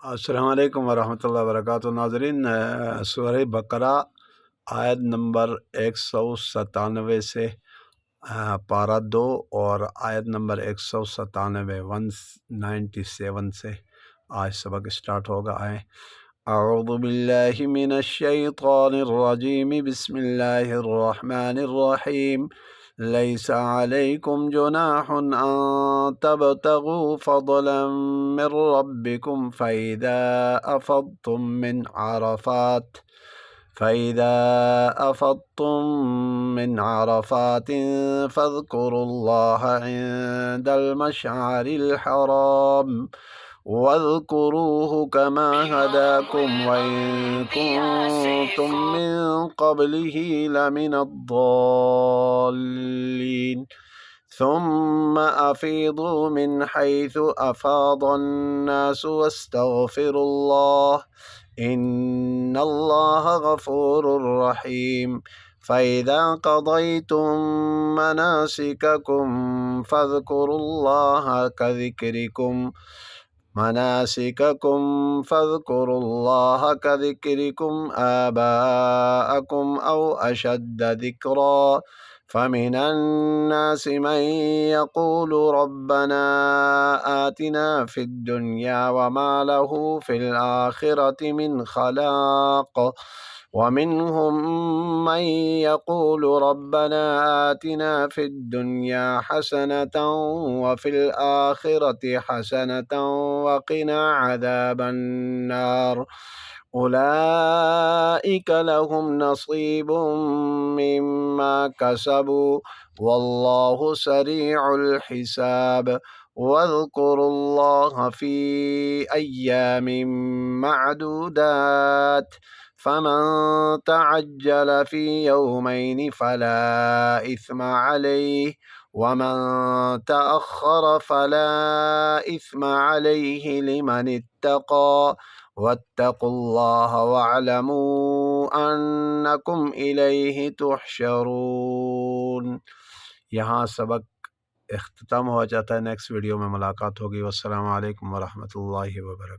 अस्सलाम वालेकुम वरहमतुल्लाहि वबरकातुहू। नाज़रीन, सूरह बकरा आयत नंबर 197 से पारा 2 और आयत नंबर 197 197 से आज सबक स्टार्ट होगा। अऊज़ु बिल्लाहि मिनश शैतानिर रजीम, बिस्मिल्लाहिर रहमानिर रहीम। लैसा अलैकुम जुनाहुन अन तबतगू फदलन मिर रब्बिकुम फ़इज़ा अफ़ज़्तुम मिन अरफ़ातिन फ़ज़्कुरुल्लाह इंदल मशअरिल हराम वज़्कुरूहु कमा हदाकुम व इन कुंतुम मिन क़ब्लिही लमिनद्दल्लीन। सुम्मा अफ़ीदू मिन हैसु अफ़ादन्नासु वस्तग़फ़िरुल्लाह इन्नल्लाह गफ़ूरुर रहीम। फ़इज़ा क़ज़य्तुम मनासिककुम कज़िक्रिकुम आबाअकुम औ अशद्द ज़िक्रा। फ़मिनन्नासि मन यक़ूलु रब्बना आतिना फ़िद्दुन्या वमा लहु फ़िल आख़िरति मिन ख़लाक़। वमिन्हुम मन यक़ूलु रब्बना आतिना फ़िद्दुन्या हसनतन वफ़िल आख़िरति हसनतन वक़िना अज़ाबन्नार। उलाइक लहुम नसीबुम मिम्मा कसबू वल्लाहु सरीउल हिसाब। वज़्कुरुल्लाह फ़ी अय्यामिन मअदूदात। फ़मन तअज्जल फ़ी यौमैनि फ़ला इस्म अलैहि वमन तअख़्ख़र फ़ला इस्म अलैहि लिमन इत्तक़ा। वत्तक़ुल्लाह वअलमू अन्नकुम इलैहि तुहशरून। यहाँ सबक इख्तिताम हो जाता है। नेक्स्ट वीडियो में मुलाकात होगी। वस्सलामु अलैकुम वरहमतुल्लाहि वबरकातुहू।